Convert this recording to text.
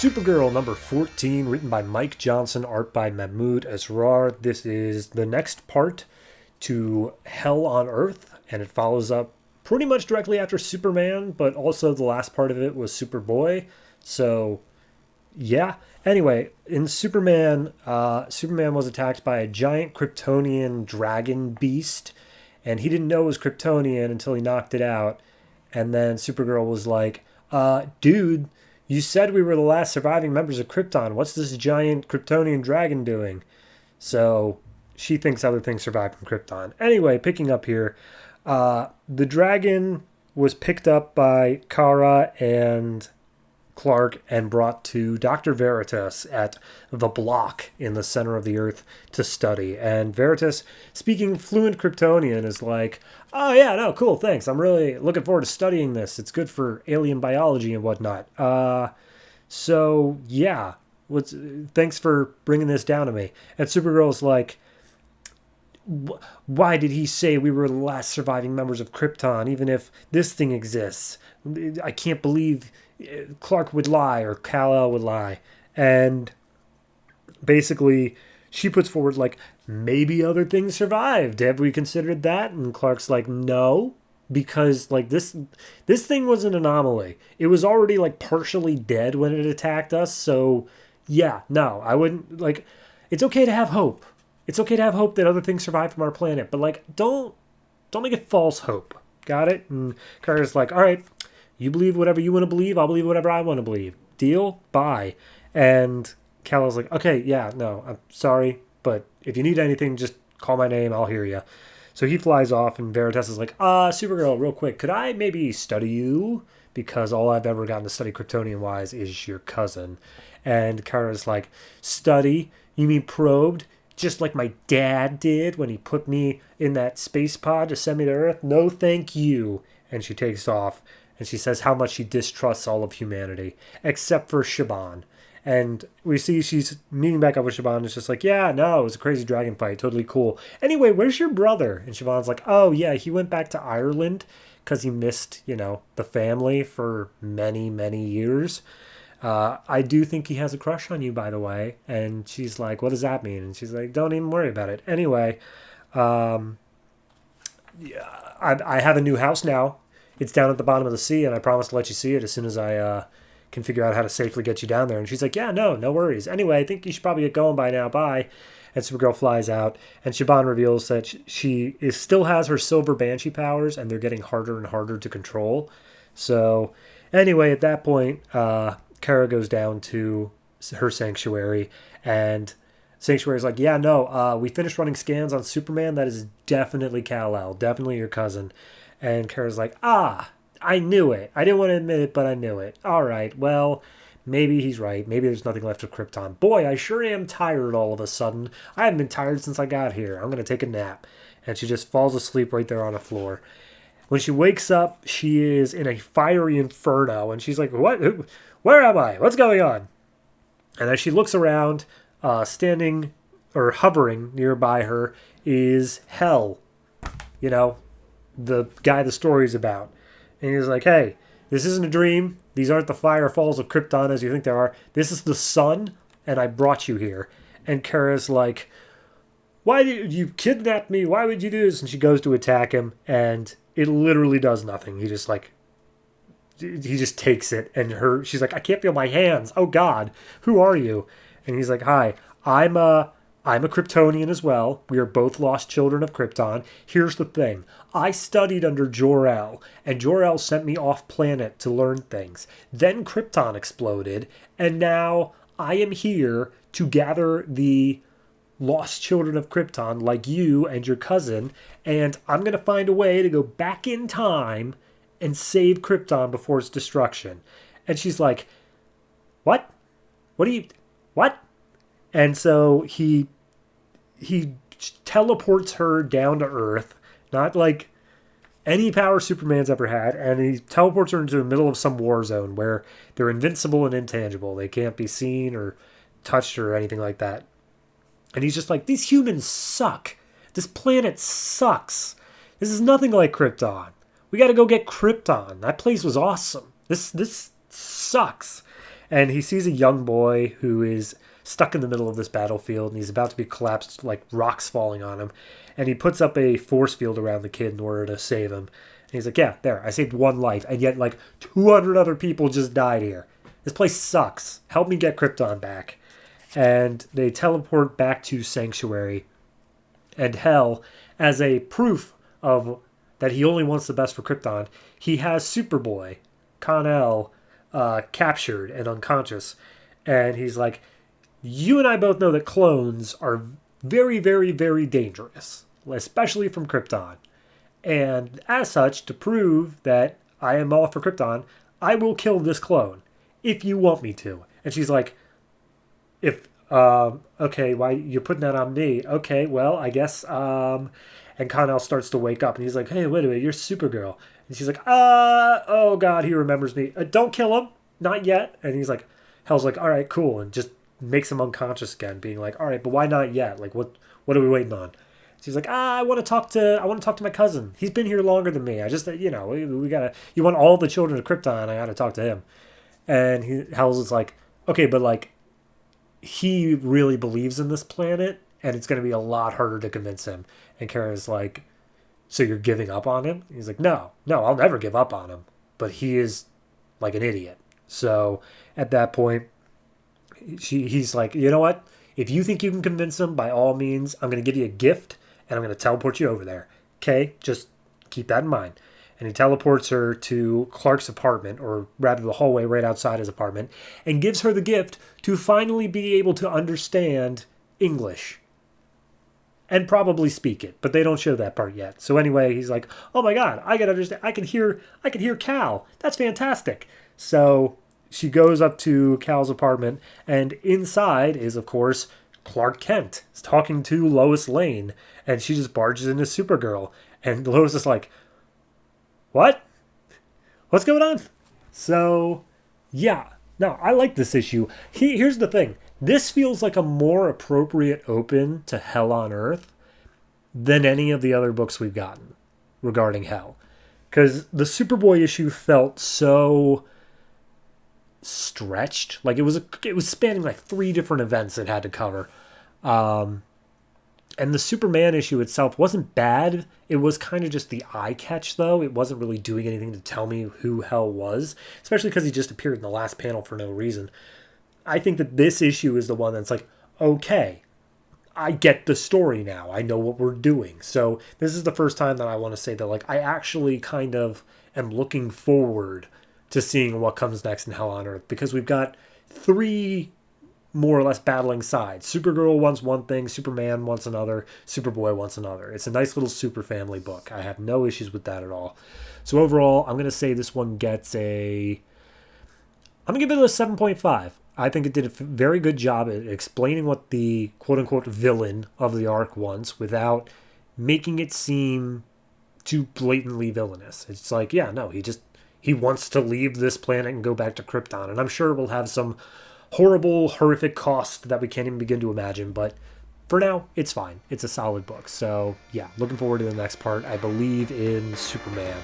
Supergirl number 14, written by Mike Johnson, art by Mahmoud Asrar. This is the next part to Hell on Earth, and it follows up pretty much directly after Superman, but also the last part of it was Superboy. So, yeah. Anyway, in Superman, Superman was attacked by a giant Kryptonian dragon beast, and he didn't know it was Kryptonian until he knocked it out. And then Supergirl was like, dude, you said we were the last surviving members of Krypton. What's this giant Kryptonian dragon doing? So she thinks other things survived from Krypton. Anyway, picking up here, the dragon was picked up by Kara and Clark and brought to Dr. Veritas at the block in the center of the Earth to study. And Veritas, speaking fluent Kryptonian, is like, oh yeah, no, cool, thanks. I'm really looking forward to studying this. It's good for alien biology and whatnot. So yeah, thanks for bringing this down to me. And Supergirl's like, why did he say we were the last surviving members of Krypton, even if this thing exists? I can't believe Clark would lie or Kal-El would lie. And basically, she puts forward, like, maybe other things survived. Have we considered that? And Clark's like, no, because, like, this thing was an anomaly. It was already, like, partially dead when it attacked us. So, yeah, no, I wouldn't, like, it's okay to have hope. It's okay to have hope that other things survive from our planet. But, like, don't make it false hope. Got it? And Kara's like, all right, you believe whatever you want to believe. I'll believe whatever I want to believe. Deal? Bye. And Kal-El's like, okay, yeah, no, I'm sorry, but if you need anything, just call my name. I'll hear you. So he flies off, and Veritas is like, Supergirl, real quick, could I maybe study you? Because all I've ever gotten to study Kryptonian-wise is your cousin. And Kara's like, study? You mean probed? Just like my dad did when he put me in that space pod to send me to Earth? No, thank you. And she takes off, and she says how much she distrusts all of humanity, except for Shaban. And we see she's meeting back up with Shaban. It's just like, yeah, no, it was a crazy dragon fight. Totally cool. Anyway, where's your brother? And Shaban's like, oh, yeah, he went back to Ireland because he missed, the family for many, many years. I do think he has a crush on you, by the way. And she's like, what does that mean? And she's like, don't even worry about it. Anyway, yeah, I have a new house now. It's down at the bottom of the sea, and I promise to let you see it as soon as I can figure out how to safely get you down there. And she's like, yeah, no worries. Anyway, I think you should probably get going by now. Bye. And Supergirl flies out, and Shaban reveals that she still has her silver banshee powers, and they're getting harder and harder to control. So anyway, at that point, Kara goes down to her sanctuary, and Sanctuary's like, yeah, no, we finished running scans on Superman. That is definitely Kal-El, definitely your cousin. And Kara's like, I knew it. I didn't want to admit it, but I knew it. All right, well, maybe he's right. Maybe there's nothing left of Krypton. Boy, I sure am tired all of a sudden. I haven't been tired since I got here. I'm going to take a nap. And she just falls asleep right there on the floor. When she wakes up, she is in a fiery inferno. And she's like, what? Where am I? What's going on? And as she looks around, standing or hovering nearby her is Hell. The guy the story's about. And he's like, hey, this isn't a dream. These aren't the fire falls of Krypton as you think they are. This is the sun, and I brought you here. And Kara's like, why did you kidnap me? Why would you do this? And she goes to attack him, and it literally does nothing. He just takes it, and she's like, I can't feel my hands. Oh God, who are you? And he's like, hi, I'm a Kryptonian as well. We are both lost children of Krypton. Here's the thing. I studied under Jor-El, and Jor-El sent me off planet to learn things. Then Krypton exploded, and now I am here to gather the lost children of Krypton like you and your cousin, and I'm going to find a way to go back in time and save Krypton before its destruction. And she's like, what? What? And so he teleports her down to Earth, not like any power Superman's ever had, and he teleports her into the middle of some war zone where they're invincible and intangible. They can't be seen or touched or anything like that. And he's just like, these humans suck. This planet sucks. This is nothing like Krypton. We got to go get Krypton. That place was awesome. This sucks. And he sees a young boy who is stuck in the middle of this battlefield, and he's about to be collapsed, like rocks falling on him. And he puts up a force field around the kid in order to save him. And he's like, yeah, there, I saved one life, and yet like 200 other people just died here. This place sucks. Help me get Krypton back. And they teleport back to Sanctuary. And Hell, as a proof of that he only wants the best for Krypton, he has Superboy, Con-El, captured and unconscious. And he's like, you and I both know that clones are very, very, very dangerous, especially from Krypton. And as such, to prove that I am all for Krypton, I will kill this clone if you want me to. And she's like, if, okay, why you're putting that on me? Okay, well, I guess, and Con-El starts to wake up and he's like, hey, wait a minute, you're Supergirl. And she's like, oh God, he remembers me. Don't kill him, not yet. And he's like, Hell's like, all right, cool. And just makes him unconscious again, being like, all right, but why not yet? Like, what are we waiting on? She's like, I want to talk to my cousin. He's been here longer than me. I just, we gotta, you want all the children of Krypton, I gotta talk to him. And Hell's is like, okay, but like, he really believes in this planet, and it's going to be a lot harder to convince him. And Kara's like, so you're giving up on him? He's like, no, I'll never give up on him. But he is like an idiot. So at that point, he's like, you know what? If you think you can convince him, by all means, I'm going to give you a gift, and I'm going to teleport you over there. Okay? Just keep that in mind. And he teleports her to Clark's apartment, or rather the hallway right outside his apartment, and gives her the gift to finally be able to understand English. And probably speak it, but they don't show that part yet. So anyway, he's like, oh my God, I can understand. I can hear Cal. That's fantastic. So she goes up to Cal's apartment, and inside is, of course, Clark Kent talking to Lois Lane, and she just barges into Supergirl. And Lois is like, what? What's going on? So, yeah. No, I like this issue. Here's the thing. This feels like a more appropriate open to Hell on Earth than any of the other books we've gotten regarding Hell. Because the Superboy issue felt so stretched. Like it was spanning like 3 different events it had to cover. And the Superman issue itself wasn't bad. It was kind of just the eye catch, though. It wasn't really doing anything to tell me who Hell was, especially because he just appeared in the last panel for no reason. I think that this issue is the one that's like, okay, I get the story now. I know what we're doing. So this is the first time that I want to say that, like, I actually kind of am looking forward to seeing what comes next in Hell on Earth, because we've got 3 more or less battling sides. Supergirl wants one thing, Superman wants another, Superboy wants another. It's a nice little super family book. I have no issues with that at all. So overall, I'm going to say this one gets I'm going to give it a 7.5. I think it did a very good job at explaining what the quote-unquote villain of the arc wants without making it seem too blatantly villainous. It's like, yeah, no, he wants to leave this planet and go back to Krypton. And I'm sure we'll have some horrible, horrific cost that we can't even begin to imagine. But for now, it's fine. It's a solid book. So, yeah, looking forward to the next part. I believe in Superman.